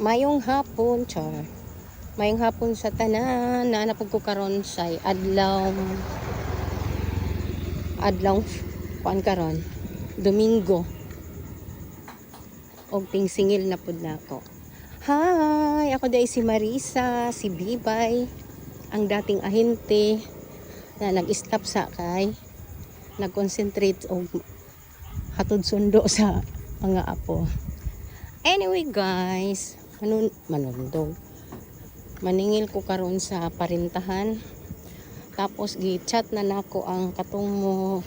Mayong hapon, char. Mayong hapon sa tanan na napag ko karon sa adlaw kuan karon Domingo. Og pingsingil na pud nako. Hi, ako day si Marisa, si Bibay, ang dating ahente na nag-stop sa kay nag-concentrate og hatod sundo sa mga apo. Anyway guys, manundog. Maningil ko karon sa parintahan. Tapos gi-chat na nako ang katong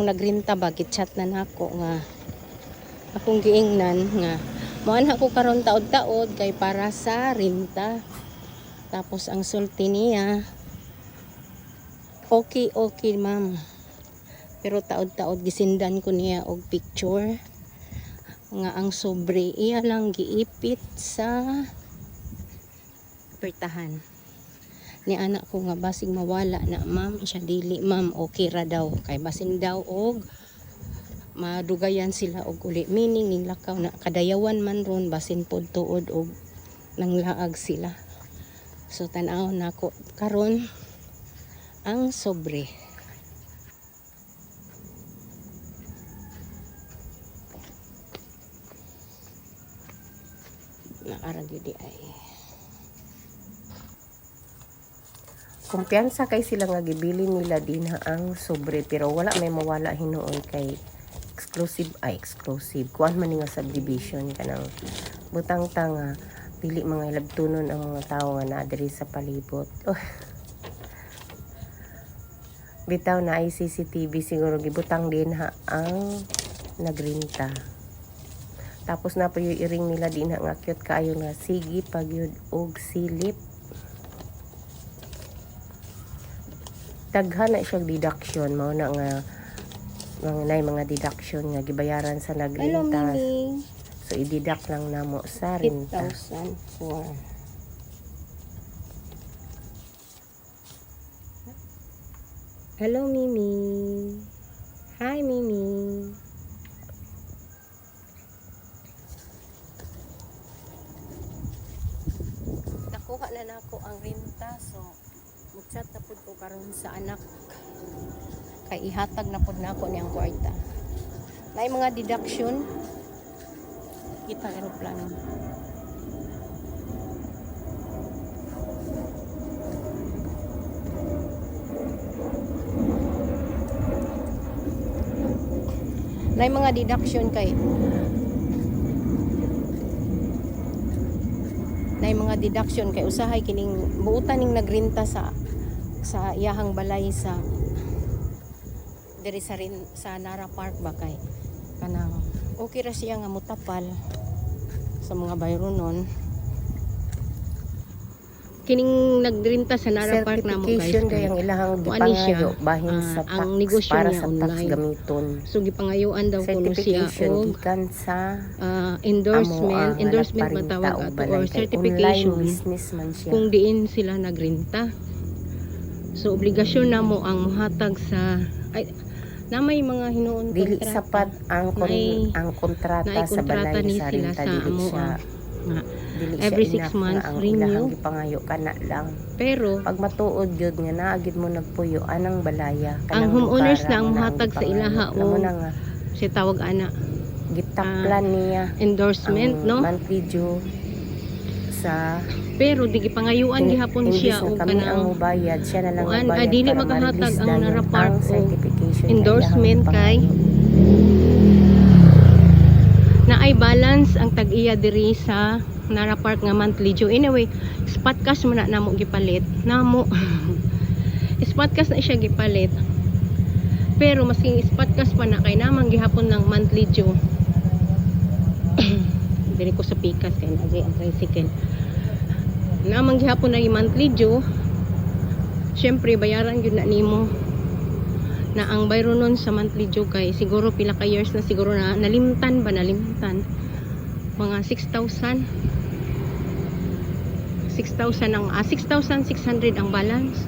nagrinta ba, gi-chat na nako nga akong giingnan nga moan ako karon taod-taod kay para sa renta. Tapos ang sulti niya okay ma'am. Pero taod-taod gisindan ko niya og picture nga ang sobre iya lang giipit sa pertahan ni anak ko nga basig mawala na ma'am siya dili ma'am okay ra daw kay basin daw og madugayan sila og uli meaning ning lakaw na kadayawan man ron basin pod tuod og nanglaag sila. So tan-aw nako karon ang sobre. Naara gyud ay kumpiyansa kay sila nga gibili nila din ang sobre pero wala may mawala hinuon kay exclusive kuan man nga subdivision kanang butang tanga pili mga ilabtunon ang mga tawo nga naa diri sa palibot. Bitaw na ay CCTV siguro gibutang din ang nagrinta. Tapos na po yung iring nila din nga cute kaayo nga sige pagyud og silip. Daghan na siya deduction mao na nga mga deduction nga gibayaran sa nagrinta. So i-deduct lang namo sa renta. 8,004. Hello Mimi. Hi Mimi. Nakuha na nako ang renta so mugchat na pud ko karon sa anak kay ihatag na pud nako niyang kwarta. May mga deduction kita eroplano. May mga deduction kay usahay kining buutan ning nagrinta sa iyahang balay sa diri sa Nara Park ba kay kanang okay ra siya nga mutapal sa mga bayronon kining nagrinta sa Nara Park namo guys kay ang ilahang gipangayo bahin sa tax ang negosyo para niya sa tax online gamiton. So gipangayuan daw kuno siya og gikan sa endorsement ba tawag ato or certification business man siya. Kung diin sila nagrinta. So obligasyon namo ang muhatag sa na may mga hinuon dili kontrata. Sapat ang kontrata sa balay sa renta dili siya every 6 months renew gipangayo kana lang. Pero pag matuod gyud nga naagid mo nagpuyo anang balaya ang homeowners na ang muhatag sa ilaha o siya tawag ana gitaplan niya endorsement no monthly due sa pero di gipangayuan gihapon siya og kanang ang mubayad siya na lang mubayad dili magahatag ang Nara Park certification endorsement kay na ay balance ang tag-iya diri sa Nara Park nga monthly due. Anyway, spot cash mo na namo gipalit. Namo. Spot cash na siya gipalit. Pero masking spot cash pa na kay namang gihapon ng monthly due. Diri ko sa pikas kay nagi ang tricycle. Namang gihapon na monthly due. Syempre bayaran gyud na nimo na ang bayro nun sa monthly due kay siguro pila ka years na siguro na nalimtan mga 6,000 ang 6,600 ang balance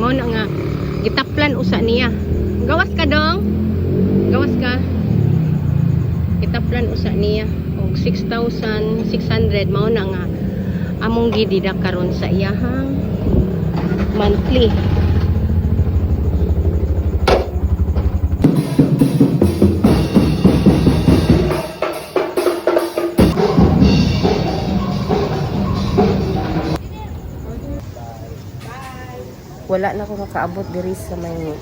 mo na nga gitaplan usa niya gawas ka dong gawas ka Kitaplan usa niya og 6,600 mao na nga among gidida karon sa iyahang monthly. Wala na ko makaabot diri sa may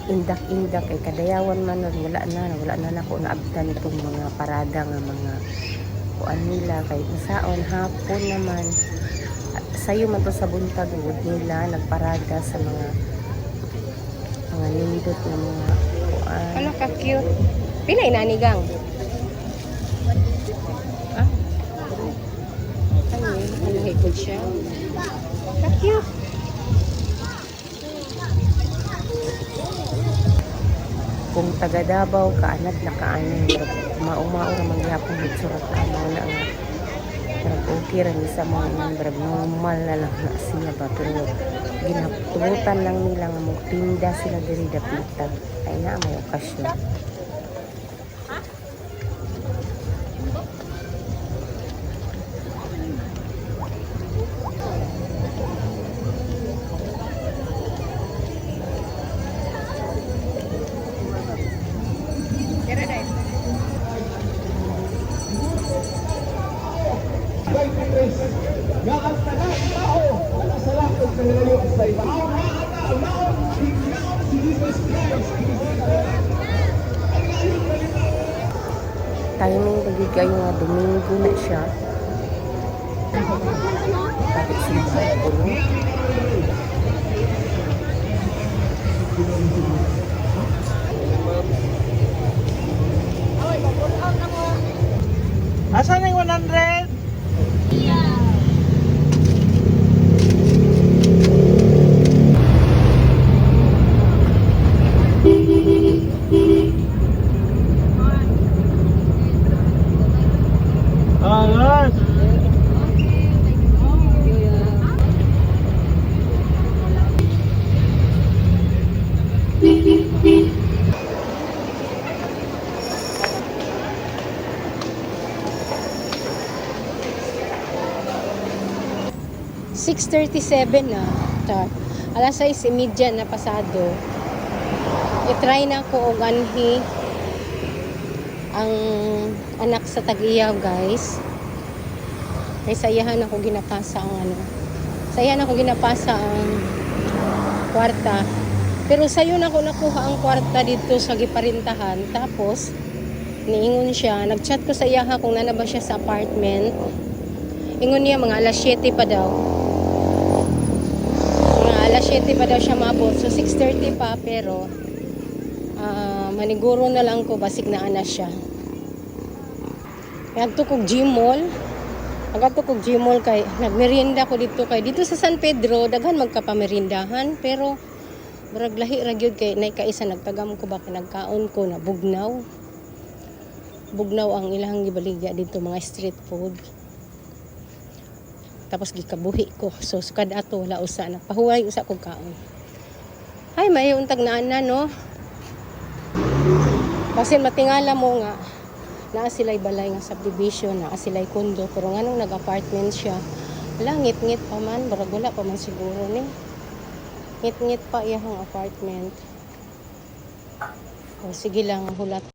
indak-indak ay kadayawan man nun, wala na ako naabtan itong mga parada nga mga kuan nila kay masaon hapon naman sayo man to sa buntag ug nila nagparada sa mga nindot na mga kuan. Ano ka cute. Pila inanigang? Ah? Ano higod siya? Ka cute. Kung taga Davao kaanad na kaanin mao-mao ra mangyapon gitsurat amo na nga okay ra ni sa mga member normal na lang na siya ba pero ginatubutan lang nila nga magtinda sila diri dapita ay na may okasyon. Timing bagay kayo nga Domingo na siya. Tapos simbahan ko no. Asan yung 100? Alas! $6:37 na. Alas 6:30 na pasado. I-try na ko og anhi ang anak sa Tag-Iyaw, guys. Kay sayahan ako ginapasa ang sayahan ako ginapasa ang kwarta. Pero sayo na ko nakuha ang kwarta dito sa giparintahan. Tapos niingon siya, nagchat ko sa iyaha kung nana ba siya sa apartment. Ingon niya mga alas 7 pa daw. Mga alas 7 pa daw siya maabot. So 6:30 pa pero maniguro na lang ko basig na ana siya. Nagto kog Gmall. Nagto kog Gmall kay nagmerienda ko dito kay dito sa San Pedro daghan magkapamerindahan pero murag lahi ra gyud kay nay kaisa nagtagam ko ba nagkaon ko na bugnaw. Bugnaw ang ilang gibaligya dito mga street food. Tapos gikabuhi ko. So sukad ato wala usa nagpahuway usa kog kaon. Ay may untag na ana no. Kasi matingala mo nga naa sila'y balay nga subdivision, naa sila'y kondo pero nganong nag-apartment siya. Wala ngit-ngit pa man, barag wala pa man siguro ni. Ngit-ngit pa iyang apartment. O sige lang hulat.